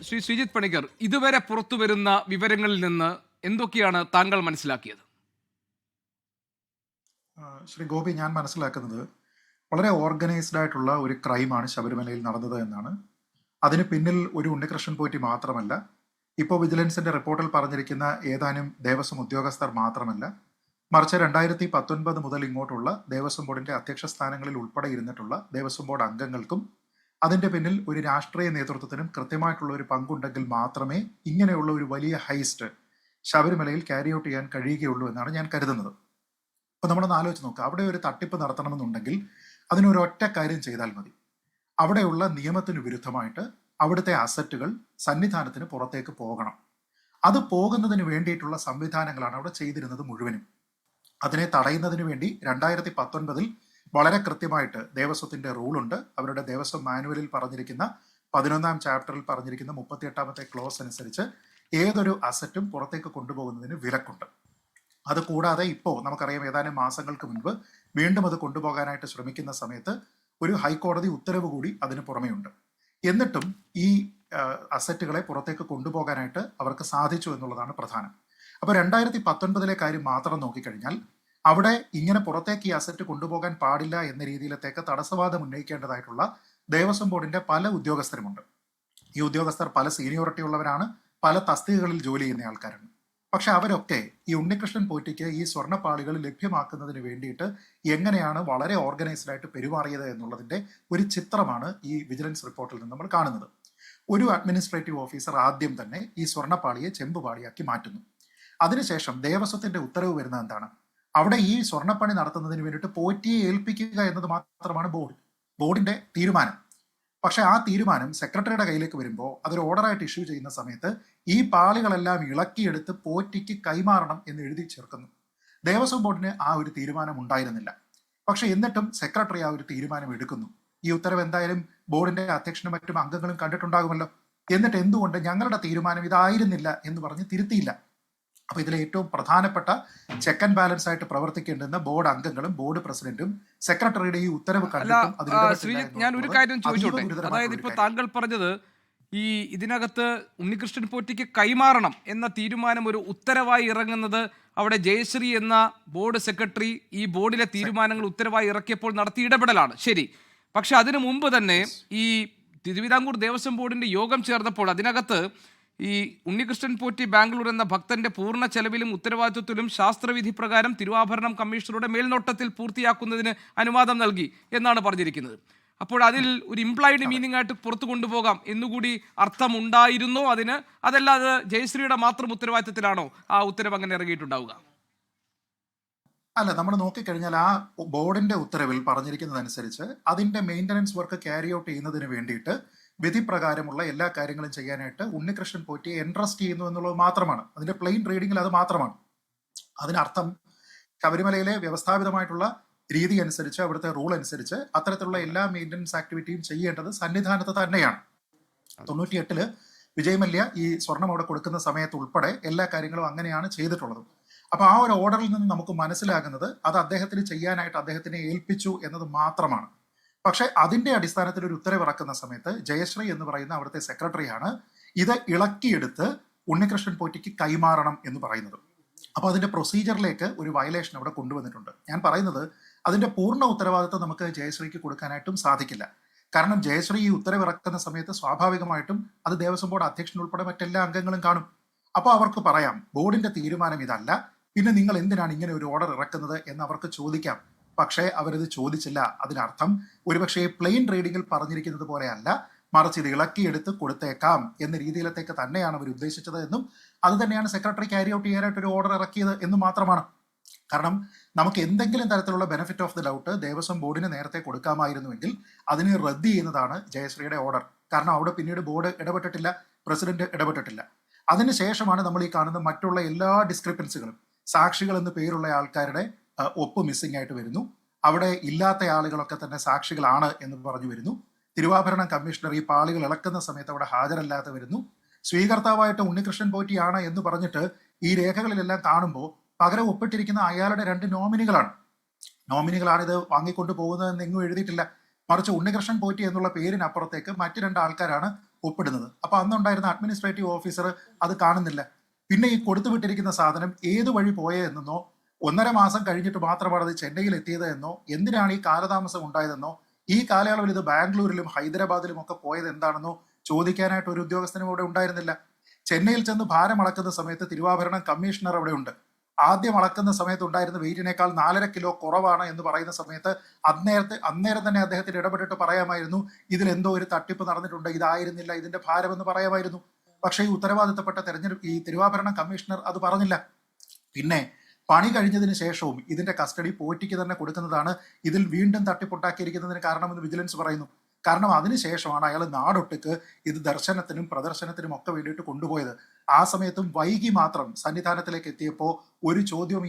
ശ്രീ ശ്രീജിത്ത് പണിക്കർ, ഇതുവരെ പുറത്തു വരുന്ന വിവരങ്ങളിൽ നിന്ന് എന്തൊക്കെയാണ് താങ്കൾ മനസ്സിലാക്കിയത്? ശ്രീ ഗോപി, ഞാൻ മനസ്സിലാക്കുന്നത് വളരെ ഓർഗനൈസ്ഡ് ആയിട്ടുള്ള ഒരു ക്രൈമാണ് ശബരിമലയിൽ നടന്നത് എന്നാണ്. അതിന് പിന്നിൽ ഒരു ഉണ്ണികൃഷ്ണൻ പോറ്റി മാത്രമല്ല, ഇപ്പോൾ വിജിലൻസിന്റെ റിപ്പോർട്ടിൽ പറഞ്ഞിരിക്കുന്ന ഏതാനും ദേവസ്വം ഉദ്യോഗസ്ഥർ മാത്രമല്ല, മറിച്ച് 2019 മുതൽ ഇങ്ങോട്ടുള്ള ദേവസ്വം ബോർഡിന്റെ അധ്യക്ഷ സ്ഥാനങ്ങളിൽ ഉൾപ്പെടെ ഇരുന്നിട്ടുള്ള ദേവസ്വം ബോർഡ് അംഗങ്ങൾക്കും അതിന്റെ പിന്നിൽ ഒരു രാഷ്ട്രീയ നേതൃത്വത്തിനും കൃത്യമായിട്ടുള്ള ഒരു പങ്കുണ്ടെങ്കിൽ മാത്രമേ ഇങ്ങനെയുള്ള ഒരു വലിയ ഹൈസ്റ്റ് ശബരിമലയിൽ ക്യാരി ഔട്ട് ചെയ്യാൻ കഴിയുകയുള്ളൂ എന്നാണ് ഞാൻ കരുതുന്നത്. അപ്പോൾ നമ്മളൊന്ന് ആലോചിച്ച് നോക്കുക, അവിടെ ഒരു തട്ടിപ്പ് നടത്തണമെന്നുണ്ടെങ്കിൽ അതിനൊരൊറ്റ കാര്യം ചെയ്താൽ മതി. അവിടെയുള്ള നിയമത്തിന് വിരുദ്ധമായിട്ട് അവിടുത്തെ അസറ്റുകൾ സന്നിധാനത്തിന് പുറത്തേക്ക് പോകണം. അത് പോകുന്നതിന് വേണ്ടിയിട്ടുള്ള സംവിധാനങ്ങളാണ് അവിടെ ചെയ്തിരുന്നത് മുഴുവനും. അതിനെ തടയുന്നതിന് വേണ്ടി 2019 വളരെ കൃത്യമായിട്ട് ദേവസ്വത്തിന്റെ റൂളുണ്ട്. അവരുടെ ദേവസ്വം മാനുവലിൽ പറഞ്ഞിരിക്കുന്ന 11ാം ചാപ്റ്ററിൽ പറഞ്ഞിരിക്കുന്ന 38ാമത്തെ ക്ലോസ് അനുസരിച്ച് ഏതൊരു അസറ്റും പുറത്തേക്ക് കൊണ്ടുപോകുന്നതിന് വിലക്കുണ്ട്. അത് കൂടാതെ ഇപ്പോൾ നമുക്കറിയാം, ഏതാനും മാസങ്ങൾക്ക് മുൻപ് വീണ്ടും അത് കൊണ്ടുപോകാനായിട്ട് ശ്രമിക്കുന്ന സമയത്ത് ഒരു ഹൈക്കോടതി ഉത്തരവ് കൂടി അതിന് പുറമെയുണ്ട്. എന്നിട്ടും ഈ അസറ്റുകളെ പുറത്തേക്ക് കൊണ്ടുപോകാനായിട്ട് അവർക്ക് സാധിച്ചു എന്നുള്ളതാണ് പ്രധാനം. അപ്പോൾ 2019 കാര്യം മാത്രം നോക്കിക്കഴിഞ്ഞാൽ അവിടെ ഇങ്ങനെ പുറത്തേക്ക് ഈ അസറ്റ് കൊണ്ടുപോകാൻ പാടില്ല എന്ന രീതിയിലത്തേക്ക് തടസ്സവാദം ഉന്നയിക്കേണ്ടതായിട്ടുള്ള ദേവസ്വം ബോർഡിന്റെ പല ഉദ്യോഗസ്ഥരുമുണ്ട്. ഈ ഉദ്യോഗസ്ഥർ പല സീനിയോറിറ്റി ഉള്ളവരാണ്, പല തസ്തികകളിൽ ജോലി ചെയ്യുന്ന ആൾക്കാരാണ്. പക്ഷെ അവരൊക്കെ ഈ ഉണ്ണികൃഷ്ണൻ പോറ്റിക്ക് ഈ സ്വർണ്ണപ്പാളികൾ ലഭ്യമാക്കുന്നതിന് വേണ്ടിയിട്ട് എങ്ങനെയാണ് വളരെ ഓർഗനൈസ്ഡ് ആയിട്ട് പെരുമാറിയത് എന്നുള്ളതിന്റെ ഒരു ചിത്രമാണ് ഈ വിജിലൻസ് റിപ്പോർട്ടിൽ നിന്ന് നമ്മൾ കാണുന്നത്. ഒരു അഡ്മിനിസ്ട്രേറ്റീവ് ഓഫീസർ ആദ്യം തന്നെ ഈ സ്വർണ്ണപ്പാളിയെ ചെമ്പുപാളിയാക്കി മാറ്റുന്നു. അതിനുശേഷം ദേവസ്വത്തിന്റെ ഉത്തരവ് വരുന്നത് എന്താണ്? അവിടെ ഈ സ്വർണ്ണപ്പണി നടത്തുന്നതിന് വേണ്ടിയിട്ട് പോറ്റിയെ ഏൽപ്പിക്കുക എന്നത് മാത്രമാണ് ബോർഡിന്റെ തീരുമാനം. പക്ഷെ ആ തീരുമാനം സെക്രട്ടറിയുടെ കയ്യിലേക്ക് വരുമ്പോൾ അതൊരു ഓർഡറായിട്ട് ഇഷ്യൂ ചെയ്യുന്ന സമയത്ത് ഈ പാളികളെല്ലാം ഇളക്കിയെടുത്ത് പോറ്റിക്ക് കൈമാറണം എന്ന് എഴുതി ചേർക്കുന്നു. ദേവസ്വം ബോർഡിന് ആ ഒരു തീരുമാനം ഉണ്ടായിരുന്നില്ല. പക്ഷെ എന്നിട്ടും സെക്രട്ടറി ആ ഒരു തീരുമാനം എടുക്കുന്നു. ഈ ഉത്തരവ് എന്തായാലും ബോർഡിന്റെ അധ്യക്ഷനും മറ്റും അംഗങ്ങളും കണ്ടിട്ടുണ്ടാകുമല്ലോ. എന്നിട്ട് എന്തുകൊണ്ട് ഞങ്ങളുടെ തീരുമാനം ഇതായിരുന്നില്ല എന്ന് പറഞ്ഞ് തിരുത്തിയില്ല? അപ്പൊ ഇതിലെ ഏറ്റവും പ്രധാനപ്പെട്ട ചെക്ക് ആൻഡ് ബാലൻസ് ആയിട്ട് പ്രവർത്തിക്കേണ്ടുന്ന ബോർഡ് അംഗങ്ങളും ബോർഡ് പ്രസിഡന്റും സെക്രട്ടറിയുടെ ഈ ഉത്തരവ് ശ്രീജിത്ത്, ഞാൻ ഒരു കാര്യം ചോദിച്ചോട്ടെ. അതായത് ഇപ്പൊ താങ്കൾ പറഞ്ഞത് ഈ ഇതിനകത്ത് ഉണ്ണികൃഷ്ണൻ പോറ്റിക്ക് കൈമാറണം എന്ന തീരുമാനം ഒരു ഉത്തരവായി ഇറങ്ങുന്നത് അവിടെ ജയശ്രീ എന്ന ബോർഡ് സെക്രട്ടറി ഈ ബോർഡിലെ തീരുമാനങ്ങൾ ഉത്തരവായി ഇറക്കിയപ്പോൾ നടത്തിയ ഇടപെടലാണ് ശരി. പക്ഷെ അതിനു മുമ്പ് തന്നെ ഈ തിരുവിതാംകൂർ ദേവസ്വം ബോർഡിന്റെ യോഗം ചേർന്നപ്പോൾ അതിനകത്ത് ഈ ഉണ്ണികൃഷ്ണൻ പോറ്റി ബാംഗ്ലൂർ എന്ന ഭക്തന്റെ പൂർണ്ണ ചെലവിലും ഉത്തരവാദിത്വത്തിലും ശാസ്ത്രവിധി പ്രകാരം തിരുവാഭരണം കമ്മീഷണറുടെ മേൽനോട്ടത്തിൽ പൂർത്തിയാക്കുന്നതിന് അനുവാദം നൽകി എന്നാണ് പറഞ്ഞിരിക്കുന്നത്. അപ്പോൾ അതിൽ ഒരു ഇംപ്ലൈഡ് മീനിങ് ആയിട്ട് പുറത്തു കൊണ്ടുപോകാം എന്നുകൂടി അർത്ഥമുണ്ടായിരുന്നോ അതിന്? അതല്ലാതെ ജയശ്രീയുടെ മാത്രം ഉത്തരവാദിത്വത്തിലാണോ ആ ഉത്തരവ് അങ്ങനെ ഇറങ്ങിയിട്ടുണ്ടാവുക? അല്ല, നമ്മൾ നോക്കിക്കഴിഞ്ഞാൽ ആ ബോർഡിന്റെ ഉത്തരവിൽ പറഞ്ഞിരിക്കുന്നതനുസരിച്ച് അതിന്റെ മെയിൻ്റനൻസ് വർക്ക് ക്യാരി ഔട്ട് ചെയ്യുന്നതിന് വേണ്ടിയിട്ട് വിധി പ്രകാരമുള്ള എല്ലാ കാര്യങ്ങളും ചെയ്യാനായിട്ട് ഉണ്ണികൃഷ്ണൻ പോറ്റിയെ എൻട്രസ്റ്റ് ചെയ്യുന്നു എന്നുള്ളത് മാത്രമാണ്. അതിന്റെ പ്ലെയിൻ റീഡിങ്ങിൽ അത് മാത്രമാണ്. അതിനർത്ഥം ശബരിമലയിലെ വ്യവസ്ഥാപിതമായിട്ടുള്ള രീതി അനുസരിച്ച്, അവിടുത്തെ റൂൾ അനുസരിച്ച് അത്തരത്തിലുള്ള എല്ലാ മെയിൻ്റനൻസ് ആക്ടിവിറ്റിയും ചെയ്യേണ്ടത് സന്നിധാനത്ത് തന്നെയാണ്. 98 വിജയ് മല്യ ഈ സ്വർണം അവിടെ കൊടുക്കുന്ന സമയത്ത് ഉൾപ്പെടെ എല്ലാ കാര്യങ്ങളും അങ്ങനെയാണ് ചെയ്തിട്ടുള്ളത്. അപ്പൊ ആ ഒരു ഓർഡറിൽ നിന്ന് നമുക്ക് മനസ്സിലാകുന്നത് അത് അദ്ദേഹത്തിന് ചെയ്യാനായിട്ട് അദ്ദേഹത്തിനെ ഏൽപ്പിച്ചു എന്നത് മാത്രമാണ്. പക്ഷെ അതിന്റെ അടിസ്ഥാനത്തിൽ ഒരു ഉത്തരവ് ഇറക്കുന്ന സമയത്ത് ജയശ്രീ എന്ന് പറയുന്ന അവിടുത്തെ സെക്രട്ടറിയാണ് ഇത് ഇളക്കിയെടുത്ത് ഉണ്ണികൃഷ്ണൻ പോറ്റിക്ക് കൈമാറണം എന്ന് പറയുന്നത്. അപ്പൊ അതിന്റെ പ്രൊസീജിയറിലേക്ക് ഒരു വയലേഷൻ അവിടെ കൊണ്ടുവന്നിട്ടുണ്ട്. ഞാൻ പറയുന്നത് അതിന്റെ പൂർണ്ണ ഉത്തരവാദിത്വം നമുക്ക് ജയശ്രീക്ക് കൊടുക്കാനായിട്ടും സാധിക്കില്ല. കാരണം ജയശ്രീ ഈ ഉത്തരവ് ഇറക്കുന്ന സമയത്ത് സ്വാഭാവികമായിട്ടും അത് ദേവസ്വം ബോർഡ് അധ്യക്ഷൻ ഉൾപ്പെടെ മറ്റെല്ലാ അംഗങ്ങളും കാണും. അപ്പോൾ അവർക്ക് പറയാം ബോർഡിന്റെ തീരുമാനം ഇതല്ല, പിന്നെ നിങ്ങൾ എന്തിനാണ് ഇങ്ങനെ ഒരു ഓർഡർ ഇറക്കുന്നത് എന്ന് അവർക്ക് ചോദിക്കാം. പക്ഷേ അവരത് ചോദിച്ചില്ല. അതിനർത്ഥം ഒരുപക്ഷെ പ്ലെയിൻ റീഡിങ്ങിൽ പറഞ്ഞിരിക്കുന്നത് പോലെയല്ല, മറിച്ച് ഇത് ഇളക്കിയെടുത്ത് കൊടുത്തേക്കാം എന്ന രീതിയിലത്തേക്ക് തന്നെയാണ് അവർ ഉദ്ദേശിച്ചത് എന്നും അത് തന്നെയാണ് സെക്രട്ടറി ക്യാരി ഔട്ട് ചെയ്യാനായിട്ട് ഒരു ഓർഡർ ഇറക്കിയത് എന്ന് മാത്രമാണ്. കാരണം നമുക്ക് എന്തെങ്കിലും തരത്തിലുള്ള benefit of the doubt Devaswom ബോർഡിന് നേരത്തെ കൊടുക്കാമായിരുന്നുവെങ്കിൽ അതിനെ റദ്ദ് ചെയ്യുന്നതാണ് ജയശ്രീയുടെ ഓർഡർ. കാരണം അവിടെ പിന്നീട് ബോർഡ് ഇടപെട്ടിട്ടില്ല, പ്രസിഡന്റ് ഇടപെട്ടിട്ടില്ല. അതിനുശേഷമാണ് നമ്മൾ ഈ കാണുന്ന മറ്റുള്ള എല്ലാ ഡിസ്ക്രിപ്പൻസികളും. സാക്ഷികൾ എന്ന് പേരുള്ള ആൾക്കാരുടെ ഒപ്പ് മിസ്സിംഗ് ആയിട്ട് വരുന്നു. അവിടെ ഇല്ലാത്ത ആളുകളൊക്കെ തന്നെ സാക്ഷികളാണ് എന്ന് പറഞ്ഞു വരുന്നു. തിരുവാഭരണം കമ്മീഷണർ ഈ പാളികൾ ഇളക്കുന്ന സമയത്ത് അവിടെ ഹാജരല്ലാതെ വരുന്നു. സ്വീകർത്താവായിട്ട് ഉണ്ണികൃഷ്ണൻ പോറ്റിയാണ് എന്ന് പറഞ്ഞിട്ട് ഈ രേഖകളിലെല്ലാം കാണുമ്പോൾ പകരം ഒപ്പിട്ടിരിക്കുന്ന അയാളുടെ 2 നോമിനികളാണ് ഇത് വാങ്ങിക്കൊണ്ട് പോകുന്നതെന്ന് എങ്ങും എഴുതിയിട്ടില്ല. മറിച്ച് ഉണ്ണികൃഷ്ണൻ പോറ്റി എന്നുള്ള പേരിനപ്പുറത്തേക്ക് മറ്റു 2 ആൾക്കാരാണ് ഒപ്പിടുന്നത്. അപ്പൊ അന്നുണ്ടായിരുന്ന അഡ്മിനിസ്ട്രേറ്റീവ് ഓഫീസർ അത് കാണുന്നില്ല. പിന്നെ ഈ കൊടുത്തുവിട്ടിരിക്കുന്ന സാധനം ഏത് വഴി പോയെന്നോ 1.5 മാസം കഴിഞ്ഞിട്ട് മാത്രമാണ് അത് ചെന്നൈയിൽ എത്തിയത് എന്നോ എന്തിനാണ് ഈ കാലതാമസം ഉണ്ടായതെന്നോ ഈ കാലയളവിൽ ഇത് ബാംഗ്ലൂരിലും ഹൈദരാബാദിലും ഒക്കെ പോയത് എന്താണെന്നോ ചോദിക്കാനായിട്ട് ഒരു ഉദ്യോഗസ്ഥനും ഇവിടെ ഉണ്ടായിരുന്നില്ല. ചെന്നൈയിൽ ചെന്ന് ഭാരം അളക്കുന്ന സമയത്ത് തിരുവാഭരണം കമ്മീഷണർ അവിടെ ഉണ്ട്. ആദ്യം അളക്കുന്ന സമയത്ത് ഉണ്ടായിരുന്ന വെയിറ്റിനേക്കാൾ 4.5 കിലോ കുറവാണ് എന്ന് പറയുന്ന സമയത്ത് അന്നേരം തന്നെ അദ്ദേഹത്തിന് ഇടപെട്ടിട്ട് പറയാമായിരുന്നു, ഇതിൽ എന്തോ ഒരു തട്ടിപ്പ് നടന്നിട്ടുണ്ട്, ഇതായിരുന്നില്ല ഇതിന്റെ ഭാരം എന്ന് പറയാമായിരുന്നു. പക്ഷേ ഈ ഉത്തരവാദിത്തപ്പെട്ട ഈ തിരുവാഭരണം കമ്മീഷണർ അത് പറഞ്ഞില്ല. പിന്നെ പണി കഴിഞ്ഞതിന് ശേഷവും ഇതിന്റെ കസ്റ്റഡി പോറ്റിക്ക് തന്നെ കൊടുക്കുന്നതാണ് ഇതിൽ വീണ്ടും തട്ടിപ്പുണ്ടാക്കിയിരിക്കുന്നതിന് കാരണമെന്ന് വിജിലൻസ് പറയുന്നു. കാരണം അതിനുശേഷമാണ് അയാൾ നാടൊട്ടുക്ക് ഇത് ദർശനത്തിനും പ്രദർശനത്തിനും ഒക്കെ വേണ്ടിയിട്ട് കൊണ്ടുപോയത്. ആ സമയത്തും വൈകി മാത്രം സന്നിധാനത്തിലേക്ക് എത്തിയപ്പോൾ ഒരു ചോദ്യവും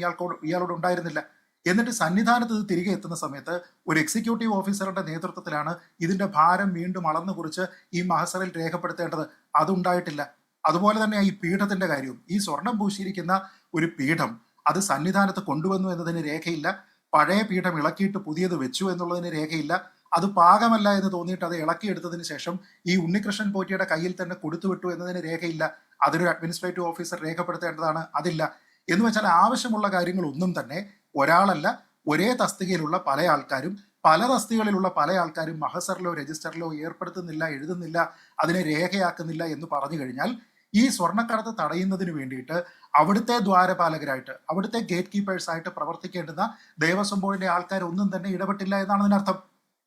ഇയാളോട് ഉണ്ടായിരുന്നില്ല. എന്നിട്ട് സന്നിധാനത്ത് ഇത് തിരികെ എത്തുന്ന സമയത്ത് ഒരു എക്സിക്യൂട്ടീവ് ഓഫീസറുടെ നേതൃത്വത്തിലാണ് ഇതിന്റെ ഭാരം വീണ്ടും അളന്നു കുറിച്ച് ഈ മഹസറിൽ രേഖപ്പെടുത്തേണ്ടത്. അതുണ്ടായിട്ടില്ല. അതുപോലെ തന്നെ ഈ പീഠത്തിന്റെ കാര്യവും, ഈ സ്വർണം പൂശിയിരിക്കുന്ന ഒരു പീഠം അത് സന്നിധാനത്ത് കൊണ്ടുവന്നു എന്നതിന് രേഖയില്ല. പഴയ പീഠം ഇളക്കിയിട്ട് പുതിയത് വെച്ചു എന്നുള്ളതിന് രേഖയില്ല. അത് പാകമല്ല എന്ന് തോന്നിയിട്ട് അത് ഇളക്കിയെടുത്തതിന് ശേഷം ഈ ഉണ്ണികൃഷ്ണൻ പോറ്റിയുടെ കയ്യിൽ തന്നെ കൊടുത്തുവിട്ടു എന്നതിന് രേഖയില്ല. അതൊരു അഡ്മിനിസ്ട്രേറ്റീവ് ഓഫീസർ രേഖപ്പെടുത്തേണ്ടതാണ്, അതില്ല. എന്ന് വെച്ചാൽ ആവശ്യമുള്ള കാര്യങ്ങളൊന്നും തന്നെ ഒരാളല്ല, ഒരേ തസ്തികയിലുള്ള പല ആൾക്കാരും പല തസ്തികകളിലുള്ള പല ആൾക്കാരും മഹസറിലോ രജിസ്റ്ററിലോ ഏർപ്പെടുത്തുന്നില്ല, എഴുതുന്നില്ല, അതിനെ രേഖയാക്കുന്നില്ല എന്ന് പറഞ്ഞു കഴിഞ്ഞാൽ ഈ സ്വർണ്ണക്കടത്ത് തടയുന്നതിന് വേണ്ടിയിട്ട് അവിടുത്തെ ദ്വാരപാലകരായിട്ട്, അവിടുത്തെ ഗേറ്റ് കീപ്പേഴ്സ് ആയിട്ട് പ്രവർത്തിക്കേണ്ടുന്ന ദേവസ്വം ബോർഡിന്റെ ആൾക്കാരൊന്നും തന്നെ ഇടപെട്ടില്ല എന്നാണ് അതിനർത്ഥം.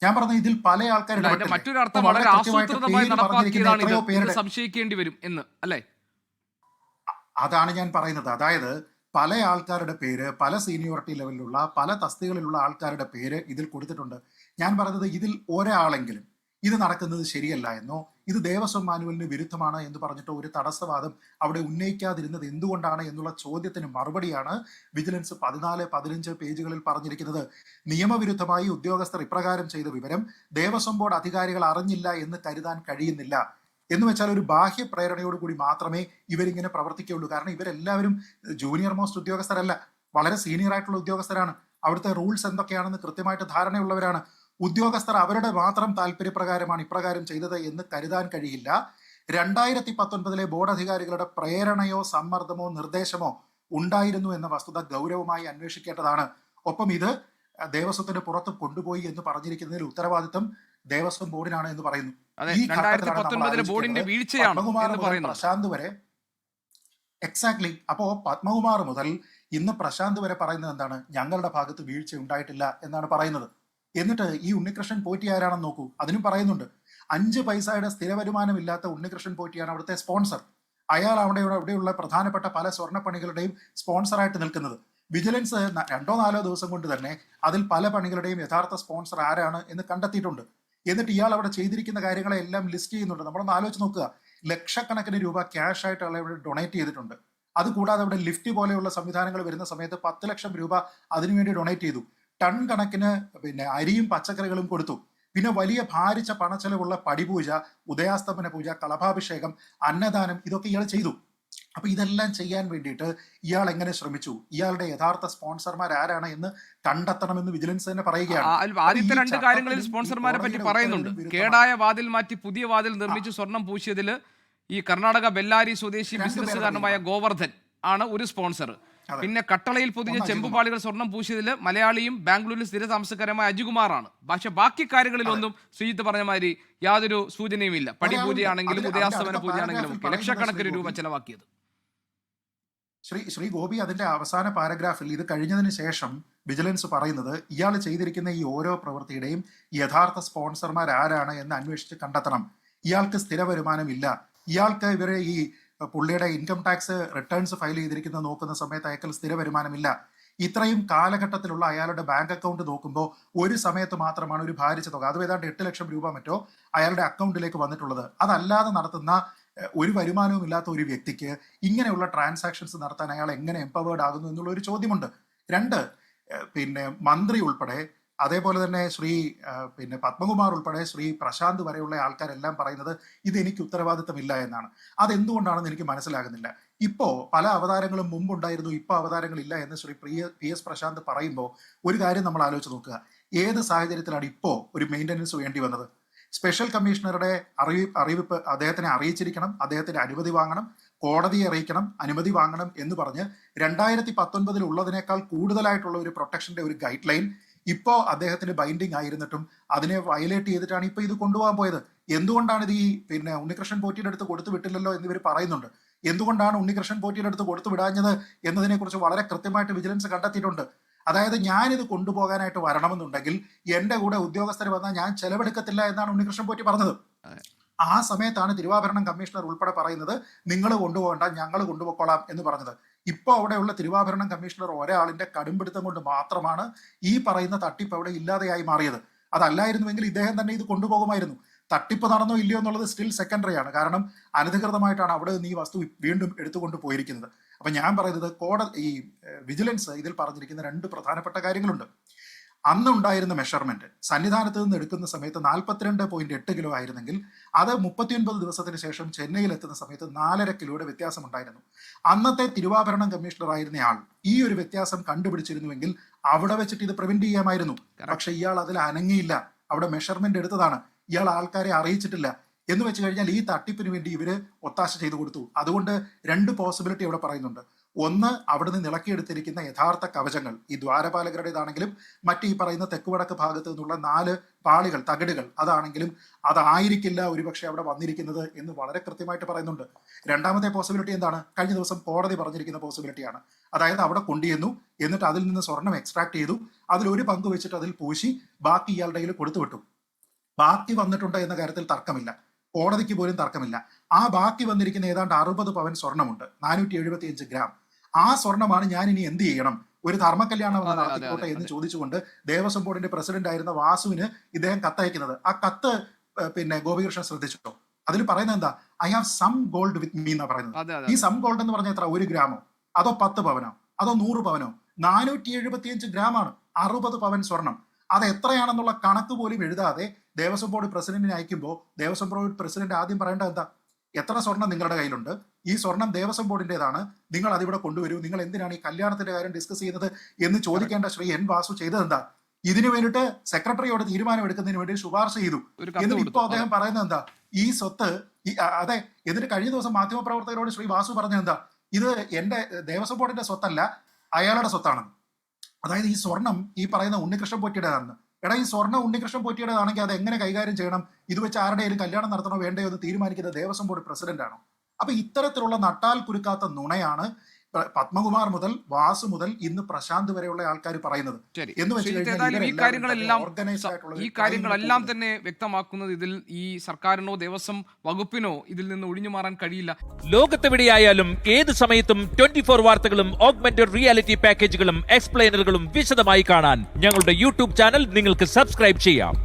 ഞാൻ പറഞ്ഞ ഇതിൽ പല ആൾക്കാർ മറ്റൊരു അർത്ഥം വളരെ ആസൂത്രിതമായി നടപ്പാക്കിയതാണ്, സംശയിക്കേണ്ടി വരും എന്ന് അല്ലേ? അതാണ് ഞാൻ പറയുന്നത്. അതായത് പല ആൾക്കാരുടെ പേര്, പല സീനിയോറിറ്റി ലെവലിലുള്ള പല തസ്തികളിലുള്ള ആൾക്കാരുടെ പേര് ഇതിൽ കൊടുത്തിട്ടുണ്ട്. ഞാൻ പറഞ്ഞത് ഇതിൽ ഒരാളെങ്കിലും ഇത് നടക്കുന്നത് ശരിയല്ല എന്നോ ഇത് ദേവസ്വം മാനുവലിന് വിരുദ്ധമാണ് എന്ന് പറഞ്ഞിട്ട് ഒരു തടസ്സവാദം അവിടെ ഉന്നയിക്കാതിരുന്നത് എന്തുകൊണ്ടാണ് എന്നുള്ള ചോദ്യത്തിന് മറുപടിയാണ് വിജിലൻസ് 14-15 പേജുകളിൽ പറഞ്ഞിരിക്കുന്നത്. നിയമവിരുദ്ധമായി ഉദ്യോഗസ്ഥർ ഇപ്രകാരം ചെയ്ത വിവരം ദേവസ്വം ബോർഡ് അധികാരികൾ അറിഞ്ഞില്ല എന്ന് കരുതാൻ കഴിയുന്നില്ല. എന്ന് വെച്ചാൽ ഒരു ബാഹ്യ പ്രേരണയോട് കൂടി മാത്രമേ ഇവരിങ്ങനെ പ്രവർത്തിക്കുകയുള്ളൂ. കാരണം ഇവരെല്ലാവരും ജൂനിയർ മോസ്റ്റ് ഉദ്യോഗസ്ഥരല്ല, വളരെ സീനിയർ ആയിട്ടുള്ള ഉദ്യോഗസ്ഥരാണ്. അവിടുത്തെ റൂൾസ് എന്തൊക്കെയാണെന്ന് കൃത്യമായിട്ട് ധാരണയുള്ളവരാണ്. ഉദ്യോഗസ്ഥർ അവരുടെ മാത്രം താല്പര്യപ്രകാരമാണ് ഇപ്രകാരം ചെയ്തത് എന്ന് കരുതാൻ കഴിയില്ല. 2019 ബോർഡ് അധികാരികളുടെ പ്രേരണയോ സമ്മർദ്ദമോ നിർദ്ദേശമോ ഉണ്ടായിരുന്നു എന്ന വസ്തുത ഗൗരവമായി അന്വേഷിക്കേണ്ടതാണ്. ഒപ്പം ഇത് ദേവസ്വത്തിന് പുറത്ത് കൊണ്ടുപോയി എന്ന് പറഞ്ഞിരിക്കുന്നതിൽ ഉത്തരവാദിത്വം ദേവസ്വം ബോർഡിനാണ് എന്ന് പറയുന്നു. പ്രശാന്ത് വരെ എക്സാക്ട്ലി. അപ്പോ പത്മകുമാർ മുതൽ ഇന്ന് പ്രശാന്ത് വരെ പറയുന്നത് എന്താണ്? ഞങ്ങളുടെ ഭാഗത്ത് വീഴ്ച ഉണ്ടായിട്ടില്ല എന്നാണ് പറയുന്നത്. എന്നിട്ട് ഈ ഉണ്ണികൃഷ്ണൻ പോറ്റി ആരാണെന്ന് നോക്കൂ, അതിനും പറയുന്നുണ്ട്. 5 പൈസയുടെ സ്ഥിര വരുമാനമില്ലാത്ത ഉണ്ണികൃഷ്ണൻ പോറ്റിയാണ് അവിടുത്തെ സ്പോൺസർ. അയാൾ അവിടെയുള്ള പ്രധാനപ്പെട്ട പല സ്വർണ്ണപ്പണികളുടെയും സ്പോൺസറായിട്ട് നിൽക്കുന്നത്. വിജിലൻസ് 2-4 ദിവസം കൊണ്ട് തന്നെ അതിൽ പല പണികളുടെയും യഥാർത്ഥ സ്പോൺസർ ആരാണ് എന്ന് കണ്ടെത്തിയിട്ടുണ്ട്. എന്നിട്ട് ഇയാൾ അവിടെ ചെയ്തിരിക്കുന്ന കാര്യങ്ങളെ എല്ലാം ലിസ്റ്റ് ചെയ്യുന്നുണ്ട്. നമ്മളൊന്ന് ആലോചിച്ച് നോക്കുക, ലക്ഷക്കണക്കിന് രൂപ ക്യാഷ് ആയിട്ട് അയാൾ ഇവിടെ ഡൊണേറ്റ് ചെയ്തിട്ടുണ്ട്. അതുകൂടാതെ അവിടെ ലിഫ്റ്റ് പോലെയുള്ള സംവിധാനങ്ങൾ വരുന്ന സമയത്ത് 10 ലക്ഷം രൂപ അതിനുവേണ്ടി ഡൊണേറ്റ് ചെയ്തു. ടൺ കണക്കിന് അരിയും പച്ചക്കറികളും കൊടുത്തു. പിന്നെ വലിയ ഭാരിച്ച പണച്ചെലവുള്ള പടിപൂജ, ഉദയാസ്തമന പൂജ, കളഭാഭിഷേകം, അന്നദാനം, ഇതൊക്കെ ഇയാൾ ചെയ്തു. അപ്പൊ ഇതെല്ലാം ചെയ്യാൻ വേണ്ടിയിട്ട് ഇയാൾ എങ്ങനെ ശ്രമിച്ചു? ഇയാളുടെ യഥാർത്ഥ സ്പോൺസർമാർ ആരാണ് എന്ന് കണ്ടെത്തണമെന്ന് വിജിലൻസ് തന്നെ പറയുകയാണ്. ആദ്യത്തെ 2 കാര്യങ്ങളിൽ സ്പോൺസർമാരെ പറ്റി പറയുന്നുണ്ട്. കേടായ വാതിൽ മാറ്റി പുതിയ വാതിൽ നിർമ്മിച്ച് സ്വർണം പൂശിയതില് ഈ കർണാടക ബെല്ലാരി സ്വദേശി ബിസിനസ്സുകാരനുമായ ഗോവർദ്ധൻ ആണ് ഒരു സ്പോൺസർ. പിന്നെ കട്ടളയിൽ പൊതിഞ്ഞ ചെമ്പുപാളികൾ സ്വർണം പൂശിയതിൽ മലയാളിയും ബാംഗ്ലൂരിൽ സ്ഥിര താമസക്കാരമായ അജികുമാറാണ്. പക്ഷെ ബാക്കി കാര്യങ്ങളിലൊന്നും ശ്രീജിത്ത് പറഞ്ഞ മാതിരി യാതൊരു സൂചനയും ഇല്ല. പടിപൂജയാണെങ്കിലും ഉദയാസ്തമന പൂജയാണെങ്കിലും ലക്ഷക്കണക്കിന് രൂപ ചെലവാക്കിയത്. ശ്രീ ഗോപി അതിന്റെ അവസാന പാരഗ്രാഫിൽ ഇത് കഴിഞ്ഞതിന് ശേഷം വിജിലൻസ് പറയുന്നത് ഇയാൾ ചെയ്തിരിക്കുന്ന ഈ ഓരോ പ്രവൃത്തിയുടെയും യഥാർത്ഥ സ്പോൺസർമാർ ആരാണ് എന്ന് അന്വേഷിച്ച് കണ്ടെത്തണം. ഇയാൾക്ക് സ്ഥിര വരുമാനം ഇല്ല. ഇയാൾക്ക് ഇവരെ ഈ പുള്ളിയുടെ ഇൻകം ടാക്സ് റിട്ടേൺസ് ഫയൽ ചെയ്തിരിക്കുന്നത് നോക്കുന്ന സമയത്ത് അയാൾക്ക് സ്ഥിര വരുമാനമില്ല. ഇത്രയും കാലഘട്ടത്തിലുള്ള അയാളുടെ ബാങ്ക് അക്കൗണ്ട് നോക്കുമ്പോൾ ഒരു സമയത്ത് മാത്രമാണ് ഒരു ഭാരിച്ച തുക, അത് ഏതാണ്ട് 8 ലക്ഷം രൂപ മറ്റോ അയാളുടെ അക്കൗണ്ടിലേക്ക് വന്നിട്ടുള്ളത്. അതല്ലാതെ നടത്തുന്ന ഒരു വരുമാനവും ഇല്ലാത്ത ഒരു വ്യക്തിക്ക് ഇങ്ങനെയുള്ള ട്രാൻസാക്ഷൻസ് നടത്താൻ അയാൾ എങ്ങനെ എംപവേർഡ് ആകുന്നു എന്നുള്ള ഒരു ചോദ്യമുണ്ട്. 2, മന്ത്രി ഉൾപ്പെടെ, അതേപോലെ തന്നെ പത്മകുമാർ ഉൾപ്പെടെ ശ്രീ പ്രശാന്ത് വരെയുള്ള ആൾക്കാരെല്ലാം പറയുന്നത് ഇത് എനിക്ക് ഉത്തരവാദിത്തമില്ല എന്നാണ്. അതെന്തുകൊണ്ടാണെന്ന് എനിക്ക് മനസ്സിലാകുന്നില്ല. ഇപ്പോ പല അവതാരങ്ങളും മുമ്പുണ്ടായിരുന്നു, ഇപ്പൊ അവതാരങ്ങളില്ല എന്ന് ശ്രീ PS പ്രശാന്ത് പറയുമ്പോൾ ഒരു കാര്യം നമ്മൾ ആലോചിച്ച് നോക്കുക. ഏത് സാഹചര്യത്തിലാണ് ഇപ്പോ ഒരു മെയിൻ്റനൻസ് വേണ്ടി വന്നത്? സ്പെഷ്യൽ കമ്മീഷണറുടെ അറിയിപ്പ് അദ്ദേഹത്തിനെ അറിയിച്ചിരിക്കണം, അദ്ദേഹത്തിന്റെ അനുമതി വാങ്ങണം, കോടതിയെ അറിയിക്കണം, അനുമതി വാങ്ങണം എന്ന് പറഞ്ഞ് 2019 ഉള്ളതിനേക്കാൾ കൂടുതലായിട്ടുള്ള ഒരു പ്രൊട്ടക്ഷന്റെ ഒരു ഗൈഡ് ലൈൻ ഇപ്പോൾ അദ്ദേഹത്തിന് ബൈൻഡിങ് ആയിരുന്നിട്ടും അതിനെ വയലേറ്റ് ചെയ്തിട്ടാണ് ഇപ്പോൾ ഇത് കൊണ്ടുപോകാൻ പോയത്. എന്തുകൊണ്ടാണ് ഇത് ഈ ഉണ്ണികൃഷ്ണൻ പോറ്റിയുടെ അടുത്ത് കൊടുത്തു വിട്ടില്ലല്ലോ എന്ന് ഇവർ പറയുന്നുണ്ട്. എന്തുകൊണ്ടാണ് ഉണ്ണികൃഷ്ണൻ പോറ്റിയുടെ അടുത്ത് കൊടുത്തു വിടാഞ്ഞത് എന്നതിനെക്കുറിച്ച് വളരെ കൃത്യമായിട്ട് വിജിലൻസ് കണ്ടെത്തിയിട്ടുണ്ട്. അതായത് ഞാനിത് കൊണ്ടുപോകാനായിട്ട് വരണമെന്നുണ്ടെങ്കിൽ എൻ്റെ കൂടെ ഉദ്യോഗസ്ഥർ വന്നാൽ ഞാൻ ചെലവെടുക്കത്തില്ല എന്നാണ് ഉണ്ണികൃഷ്ണൻ പോറ്റി പറഞ്ഞത്. ആ സമയത്താണ് തിരുവാഭരണം കമ്മീഷണർ ഉൾപ്പെടെ പറയുന്നത് നിങ്ങൾ കൊണ്ടുപോകണ്ട, ഞങ്ങൾ കൊണ്ടുപോയിക്കോളാം എന്ന് പറഞ്ഞത്. ഇപ്പോൾ അവിടെയുള്ള തിരുവാഭരണം കമ്മീഷണർ ഒരാളിന്റെ കടുംപിടുത്തം കൊണ്ട് മാത്രമാണ് ഈ പറയുന്ന തട്ടിപ്പ് അവിടെ ഇല്ലാതെയായി മാറിയത്. അതല്ലായിരുന്നുവെങ്കിൽ ഇദ്ദേഹം തന്നെ ഇത് കൊണ്ടുപോകുമായിരുന്നു. തട്ടിപ്പ് നടന്നോ ഇല്ലയോ എന്നുള്ളത് സ്റ്റിൽ സെക്കൻഡറി ആണ്. കാരണം അനധികൃതമായിട്ടാണ് അവിടെ നിന്ന് ഈ വസ്തു വീണ്ടും എടുത്തുകൊണ്ട് പോയിരിക്കുന്നത്. അപ്പൊ ഞാൻ പറയുന്നത് ഈ വിജിലൻസ് ഇതിൽ പറഞ്ഞിരിക്കുന്ന 2 പ്രധാനപ്പെട്ട കാര്യങ്ങളുണ്ട്. അന്നുണ്ടായിരുന്ന മെഷർമെന്റ് സന്നിധാനത്ത് നിന്ന് എടുക്കുന്ന സമയത്ത് 42.8 കിലോ ആയിരുന്നെങ്കിൽ അത് 39 ദിവസത്തിന് ശേഷം ചെന്നൈയിൽ എത്തുന്ന സമയത്ത് 4.5 കിലോയുടെ വ്യത്യാസമുണ്ടായിരുന്നു. അന്നത്തെ തിരുവാഭരണം കമ്മീഷണർ ആയിരുന്നയാൾ ഈ ഒരു വ്യത്യാസം കണ്ടുപിടിച്ചിരുന്നുവെങ്കിൽ അവിടെ വെച്ചിട്ട് ഇത് പ്രിവെന്റ് ചെയ്യാമായിരുന്നു. പക്ഷെ ഇയാൾ അതിൽ അനങ്ങിയില്ല. അവിടെ മെഷർമെന്റ് എടുത്തതാണ്, ഇയാൾ ആൾക്കാരെ അറിയിച്ചിട്ടില്ല. എന്ന് വെച്ച് കഴിഞ്ഞാൽ ഈ തട്ടിപ്പിന് വേണ്ടി ഇവര് ഒത്താശ ചെയ്തു കൊടുത്തു. അതുകൊണ്ട് 2 പോസിബിലിറ്റി അവിടെ പറയുന്നുണ്ട്. ഒന്ന്, അവിടുന്ന് ഇളക്കിയെടുത്തിരിക്കുന്ന യഥാർത്ഥ കവചങ്ങൾ ഈ ദ്വാരപാലകരുടേതാണെങ്കിലും മറ്റ് ഈ പറയുന്ന തെക്കുവടക്ക് ഭാഗത്ത് നിന്നുള്ള 4 പാളികൾ തകിടുകൾ അതാണെങ്കിലും അതായിരിക്കില്ല ഒരുപക്ഷെ അവിടെ വന്നിരിക്കുന്നത് എന്ന് വളരെ കൃത്യമായിട്ട് പറയുന്നുണ്ട്. രണ്ടാമത്തെ പോസിബിലിറ്റി എന്താണ്? കഴിഞ്ഞ ദിവസം കോടതി പറഞ്ഞിരിക്കുന്ന പോസിബിലിറ്റിയാണ്. അതായത് അവിടെ കൊണ്ടുവന്നു, എന്നിട്ട് അതിൽ നിന്ന് സ്വർണം എക്സ്ട്രാക്ട് ചെയ്തു, അതിലൊരു പങ്ക് വെച്ചിട്ട് അതിൽ പൂശി ബാക്കി ഇയാളുടെ കയ്യിൽ കൊടുത്തു വിട്ടു. ബാക്കി വന്നിട്ടുണ്ട് എന്ന കാര്യത്തിൽ തർക്കമില്ല, കോടതിക്ക് പോലും തർക്കമില്ല. ആ ബാക്കി വന്നിരിക്കുന്ന ഏതാണ്ട് 60 പവൻ സ്വർണ്ണമുണ്ട്, 475 ഗ്രാം. ആ സ്വർണ്ണമാണ് ഞാൻ ഇനി എന്ത് ചെയ്യണം, ഒരു ധർമ്മകല്യാണം നടത്തിക്കോട്ടെ എന്ന് ചോദിച്ചുകൊണ്ട് ദേവസ്വം ബോർഡിന്റെ പ്രസിഡന്റ് ആയിരുന്ന വാസുവിന് ഇദ്ദേഹം കത്തയക്കുന്നത്. ആ കത്ത് ഗോപികൃഷ്ണൻ ശ്രദ്ധിച്ചോ? അതിൽ പറയുന്നത് എന്താ? I have some gold with me എന്നാ പറയുന്നത്. ഈ സം ഗോൾഡ് എന്ന് പറഞ്ഞാൽ എത്ര? 1 ഗ്രാമോ അതോ 10 പവനോ അതോ 100 പവനോ? 475 ഗ്രാമാണ് 60 പവൻ സ്വർണം. അത് എത്രയാണെന്നുള്ള കണക്ക് പോലും എഴുതാതെ ദേവസ്വം ബോർഡ് പ്രസിഡന്റിനെ അയക്കുമ്പോൾ ദേവസ്വം ബോർഡ് പ്രസിഡന്റ് ആദ്യം പറയേണ്ടത് എന്താ? എത്ര സ്വർണം നിങ്ങളുടെ കയ്യിലുണ്ട്? ഈ സ്വർണം ദേവസ്വം ബോർഡിൻ്റെതാണ്, നിങ്ങൾ അതിവിടെ കൊണ്ടുവരൂ. നിങ്ങൾ എന്തിനാണ് ഈ കല്യാണത്തിന്റെ കാര്യം ഡിസ്കസ് ചെയ്യുന്നത് എന്ന് ചോദിക്കേണ്ട ശ്രീ എൻ വാസു ചെയ്തത് എന്താ? ഇതിനു വേണ്ടിയിട്ട് സെക്രട്ടറിയോട് തീരുമാനം എടുക്കുന്നതിന് വേണ്ടി ശുപാർശ ചെയ്തു. എന്നിട്ട് ഇപ്പോൾ അദ്ദേഹം പറയുന്നത് എന്താ? ഈ സ്വത്ത് അതെ. എന്നിട്ട് കഴിഞ്ഞ ദിവസം മാധ്യമപ്രവർത്തകരോട് ശ്രീ വാസു പറഞ്ഞത് എന്താ? ഇത് എന്റെ ദേവസ്വം ബോർഡിന്റെ സ്വത്തല്ല, അയാളുടെ സ്വത്താണെന്ന്. അതായത് ഈ സ്വർണം ഈ പറയുന്ന ഉണ്ണികൃഷ്ണൻ പോറ്റിയുടേതാണെന്ന്. എടാ, ഈ സ്വർണ്ണം ഉണ്ണികൃഷ്ണൻ പോറ്റിയുടേതാണെങ്കിൽ അത് എങ്ങനെ കൈകാര്യം ചെയ്യണം? ഇത് വെച്ച് ആരുടെയും കല്യാണം നടത്തണോ വേണ്ടയോ എന്ന് തീരുമാനിക്കുന്നത് ദേവസ്വം ബോർഡ് പ്രസിഡന്റ് ആണോ? അപ്പൊ ഇത്തരത്തിലുള്ള നട്ടാൽ കുരുക്കാത്ത നുണയാണ് പത്മകുമാർ മുതൽ വാസു മുതൽ ഇന്ന് പ്രശാന്ത് വരെയുള്ള ആൾക്കാർ പറയുന്നത്. എന്ന് വെച്ചാൽ ഈ കാര്യങ്ങളെല്ലാം തന്നെ വ്യക്തമാക്കുന്നത് ഇതിൽ ഈ സർക്കാരിനോ ദേവസ്വം വകുപ്പിനോ ഇതിൽ നിന്ന് ഒഴിഞ്ഞു മാറാൻ കഴിയില്ല. ലോകത്തെവിടെയായാലും ഏത് സമയത്തും 24 വാർത്തകളും ഓഗ്മെന്റഡ് റിയാലിറ്റി പാക്കേജുകളും എക്സ്പ്ലെയിനറുകളും വിശദമായി കാണാൻ ഞങ്ങളുടെ യൂട്യൂബ് ചാനൽ നിങ്ങൾക്ക് സബ്സ്ക്രൈബ് ചെയ്യാം.